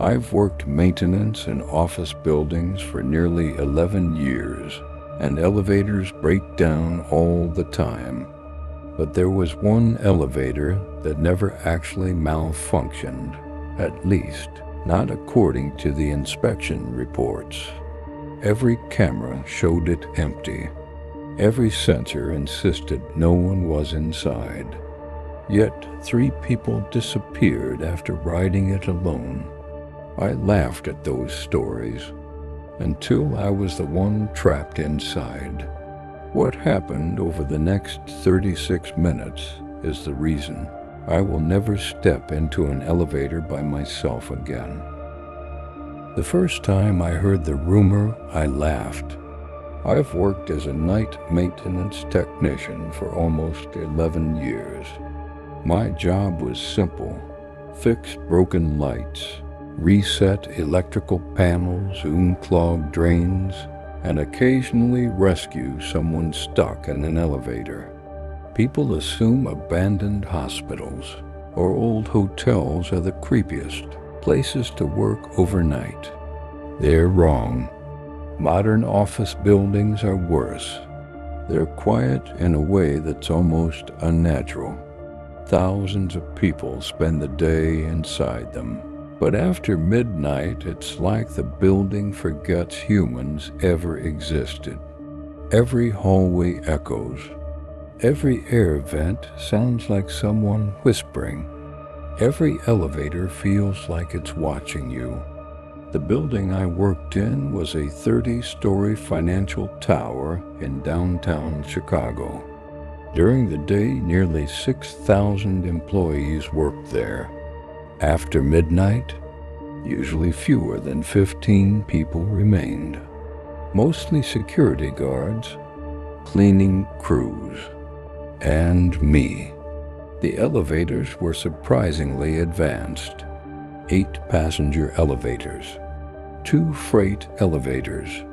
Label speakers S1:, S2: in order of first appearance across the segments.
S1: I've worked maintenance in office buildings for nearly 11 years, and elevators break down all the time. But there was one elevator that never actually malfunctioned, at least not according to the inspection reports. Every camera showed it empty. Every sensor insisted no one was inside. Yet 3 people disappeared after riding it alone. I laughed at those stories until I was the one trapped inside. What happened over the next 36 minutes is the reason I will never step into an elevator by myself again. The first time I heard the rumor, I laughed. I've worked as a night maintenance technician for almost 11 years. My job was simple: fix broken lights, reset electrical panels, unclog drains, and occasionally rescue someone stuck in an elevator. People assume abandoned hospitals or old hotels are the creepiest places to work overnight. They're wrong. Modern office buildings are worse. They're quiet in a way that's almost unnatural. Thousands of people spend the day inside them. But after midnight, it's like the building forgets humans ever existed. Every hallway echoes. Every air vent sounds like someone whispering. Every elevator feels like it's watching you. The building I worked in was a 30-story financial tower in downtown Chicago. During the day, nearly 6,000 employees worked there. After midnight, usually fewer than 15 people remained. Mostly security guards, cleaning crews, and me. The elevators were surprisingly advanced. 8 passenger elevators, 2 freight elevators.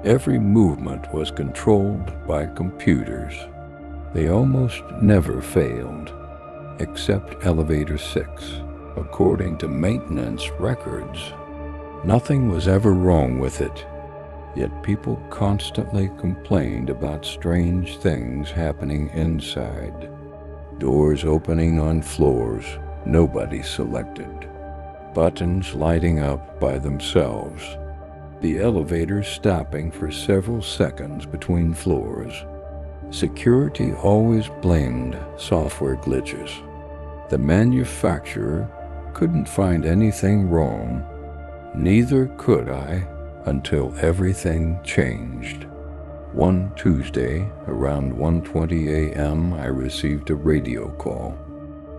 S1: Every movement was controlled by computers. They almost never failed, except elevator 6. According to maintenance records, nothing was ever wrong with it. Yet people constantly complained about strange things happening inside. Doors opening on floors nobody selected. Buttons lighting up by themselves. The elevators stopping for several seconds between floors. Security always blamed software glitches. The manufacturer couldn't find anything wrong. Neither could I until everything changed. One Tuesday, around 1:20 a.m., I received a radio call.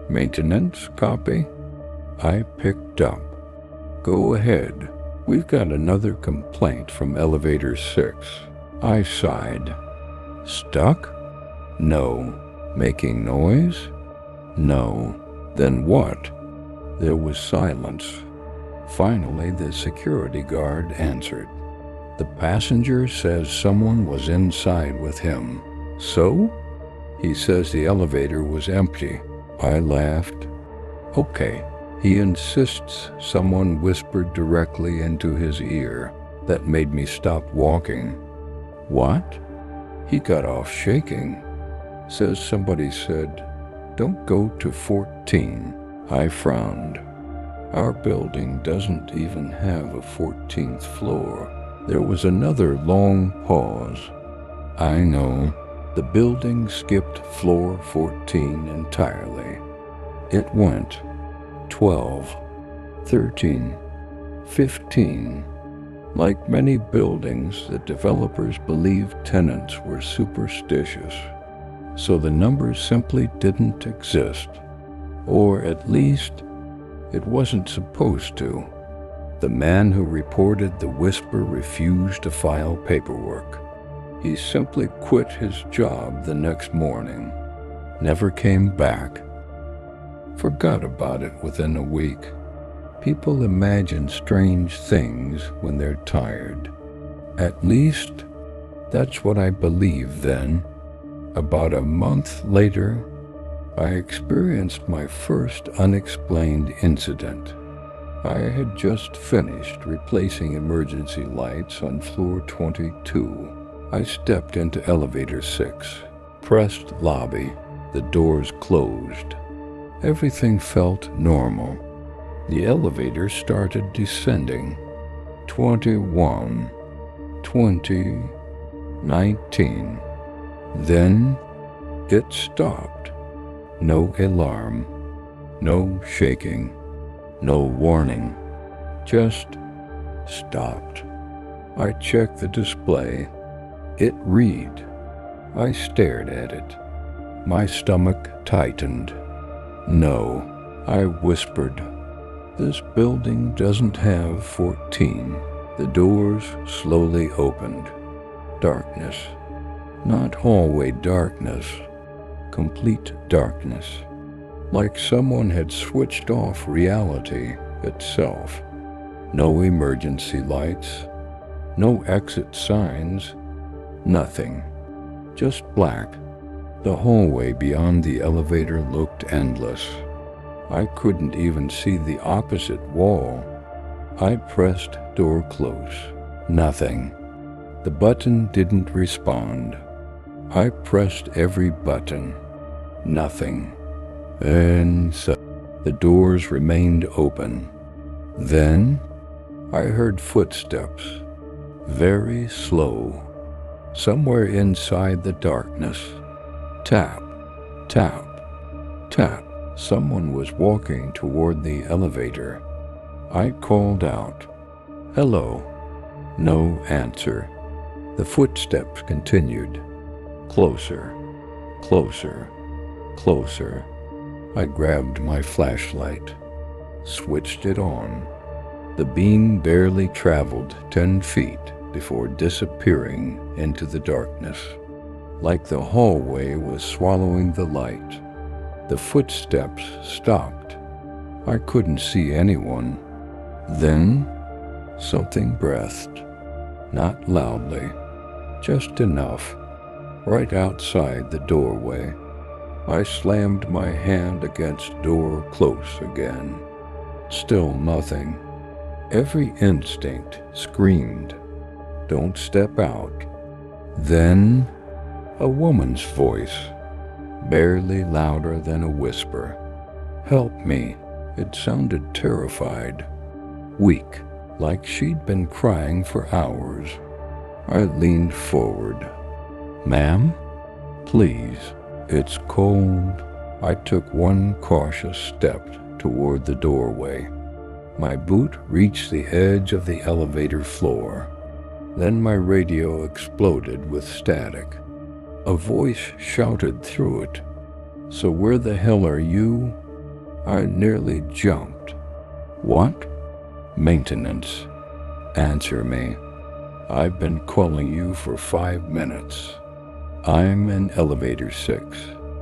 S1: Maintenance, copy? I picked up. Go ahead. We've got another complaint from elevator 6. I sighed. Stuck? No. Making noise? No. Then what? There was silence. Finally, the security guard answered. The passenger says someone was inside with him. So? He says the elevator was empty. I laughed. Okay. He insists someone whispered directly into his ear. That made me stop walking. What? He got off shaking. Says somebody said, "Don't go to 14. I frowned. Our building doesn't even have a 14th floor. There was another long pause. I know. The building skipped floor 14 entirely. It went 12, 13, 15. Like many buildings, the developers believed tenants were superstitious, so the numbers simply didn't exist. Or at least, it wasn't supposed to. The man who reported the whisper refused to file paperwork. He simply quit his job the next morning. Never came back. Forgot about it within a week. People imagine strange things when they're tired. At least, that's what I believed then. About a month later, I experienced my first unexplained incident. I had just finished replacing emergency lights on floor 22. I stepped into elevator 6, pressed lobby. The doors closed. Everything felt normal. The elevator started descending. 21, 20, 19. Then it stopped. No alarm, no shaking, no warning. Just stopped. I checked the display. It read. I stared at it. My stomach tightened. No, I whispered. This building doesn't have 14. The doors slowly opened. Darkness. Not hallway darkness. Complete darkness. Like someone had switched off reality itself. No emergency lights. No exit signs. Nothing. Just black. The hallway beyond the elevator looked endless. I couldn't even see the opposite wall. I pressed door close. Nothing. The button didn't respond. I pressed every button. Nothing. And so the doors remained open. Then I heard footsteps. Very slow. Somewhere inside the darkness. Tap, tap, tap. Someone was walking toward the elevator. I called out, "Hello." No answer. The footsteps continued. Closer, closer, closer. I grabbed my flashlight, switched it on. The beam barely traveled 10 feet before disappearing into the darkness. Like the hallway was swallowing the light. The footsteps stopped. I couldn't see anyone. Then something breathed. Not loudly, just enough. Right outside the doorway. I slammed my hand against door close again. Still nothing. Every instinct screamed, "Don't step out." Then a woman's voice, barely louder than a whisper. "Help me." It sounded terrified, weak, like she'd been crying for hours. I leaned forward. "Ma'am, please, it's cold." I took one cautious step toward the doorway. My boot reached the edge of the elevator floor. Then my radio exploded with static. A voice shouted through it, "So where the hell are you?" I nearly jumped. "What?" "Maintenance. Answer me. I've been calling you for 5 minutes. I'm in elevator 6.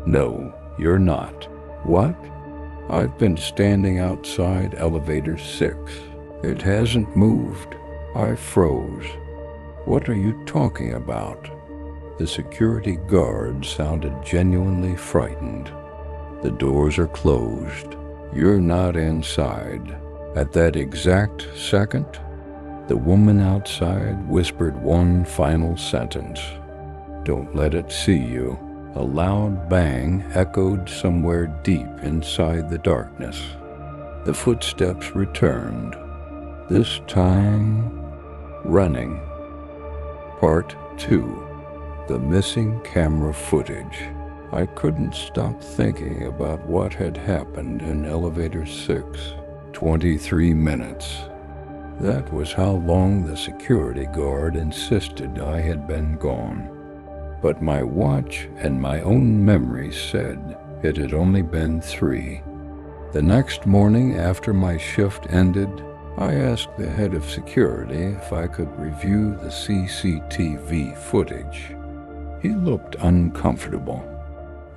S1: No, you're not." "What?" "I've been standing outside elevator 6. It hasn't moved." I froze. "What are you talking about?" The security guard sounded genuinely frightened. "The doors are closed. You're not inside." At that exact second, the woman outside whispered one final sentence. "Don't let it see you." A loud bang echoed somewhere deep inside the darkness. The footsteps returned, this time running. Part 2. The missing camera footage. I couldn't stop thinking about what had happened in elevator 6. 23 minutes. That was how long the security guard insisted I had been gone. But my watch and my own memory said it had only been 3. The next morning after my shift ended, I asked the head of security if I could review the CCTV footage. He looked uncomfortable.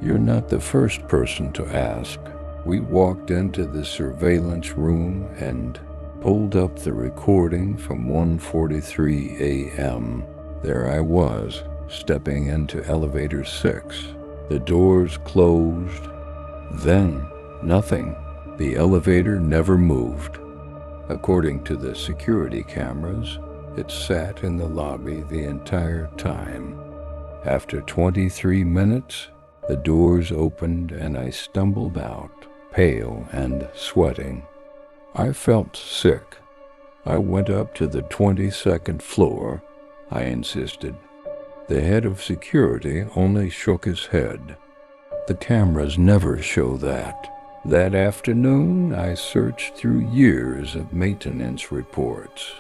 S1: "You're not the first person to ask." We walked into the surveillance room and pulled up the recording from 1:43 a.m. There I was, stepping into elevator 6. The doors closed. Then, nothing. The elevator never moved. According to the security cameras, it sat in the lobby the entire time. After 23 minutes, the doors opened and I stumbled out, pale and sweating. I felt sick. I went up to the 22nd floor, I insisted. The head of security only shook his head. The cameras never show that. That afternoon, I searched through years of maintenance reports.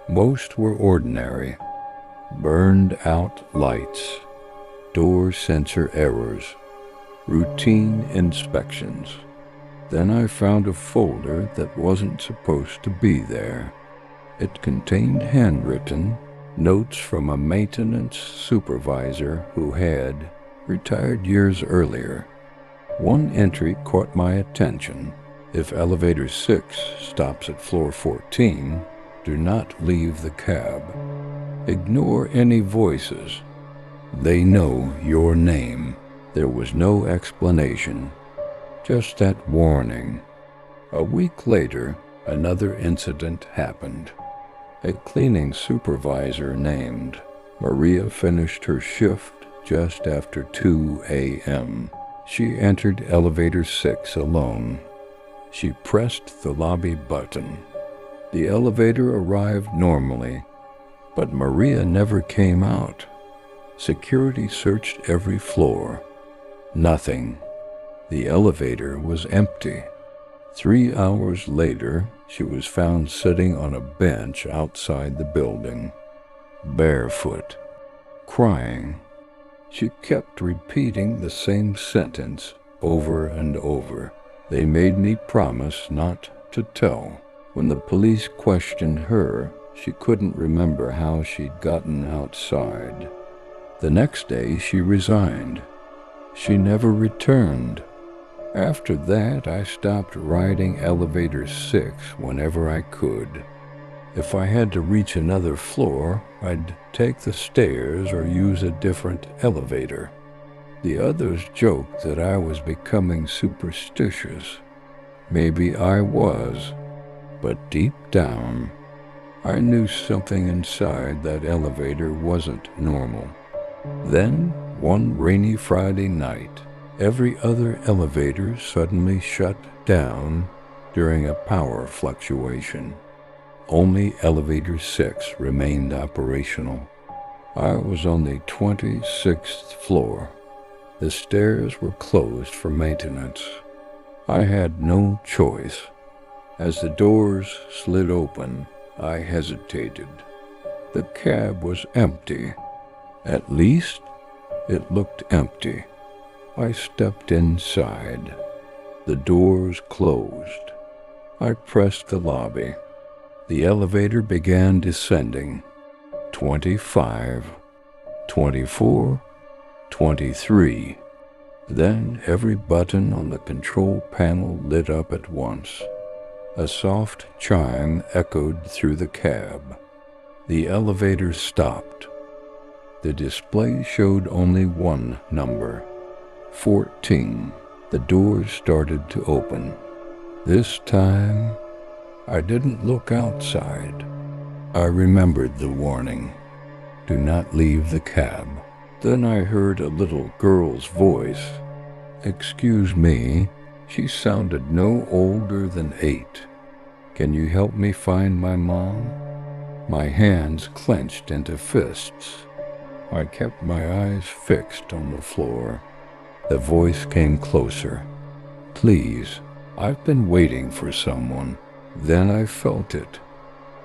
S1: Most were ordinary. Burned out lights, door sensor errors, routine inspections. Then I found a folder that wasn't supposed to be there. It contained handwritten notes from a maintenance supervisor who had retired years earlier. One entry caught my attention. If elevator 6 stops at floor 14, do not leave the cab. Ignore any voices. They know your name. There was no explanation, just that warning. A week later, another incident happened. A cleaning supervisor named Maria finished her shift just after 2 a.m. She entered elevator 6 alone. She pressed the lobby button. The elevator arrived normally, but Maria never came out. Security searched every floor. Nothing. The elevator was empty. 3 hours later, she was found sitting on a bench outside the building, barefoot, crying. She kept repeating the same sentence over and over. They made me promise not to tell. When the police questioned her, she couldn't remember how she'd gotten outside. The next day, she resigned. She never returned. After that, I stopped riding elevator 6 whenever I could. If I had to reach another floor, I'd take the stairs or use a different elevator. The others joked that I was becoming superstitious. Maybe I was, but deep down, I knew something inside that elevator wasn't normal. Then, one rainy Friday night, every other elevator suddenly shut down during a power fluctuation. Only elevator 6 remained operational. I was on the 26th floor. The stairs were closed for maintenance. I had no choice. As the doors slid open, I hesitated. The cab was empty. At least, it looked empty. I stepped inside. The doors closed. I pressed the lobby. The elevator began descending. 25, 24, 23. Then every button on the control panel lit up at once. A soft chime echoed through the cab. The elevator stopped. The display showed only one number, 14. The doors started to open. This time, I didn't look outside. I remembered the warning. Do not leave the cab. Then I heard a little girl's voice. Excuse me. She sounded no older than 8. Can you help me find my mom? My hands clenched into fists. I kept my eyes fixed on the floor. The voice came closer. Please, I've been waiting for someone. Then I felt it.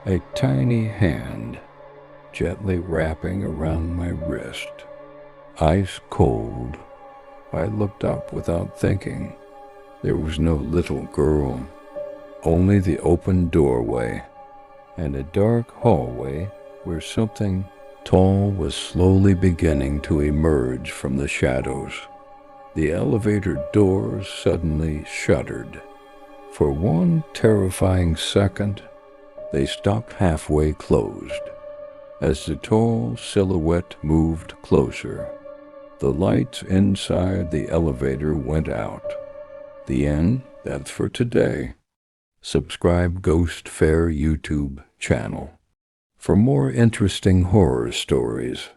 S1: A tiny hand, gently wrapping around my wrist. Ice cold. I looked up without thinking. There was no little girl, only the open doorway, and a dark hallway where something tall was slowly beginning to emerge from the shadows. The elevator doors suddenly shuddered. For one terrifying second, they stopped halfway closed. As the tall silhouette moved closer, the lights inside the elevator went out. The end, that's for today. Subscribe Ghost Fair YouTube channel for more interesting horror stories.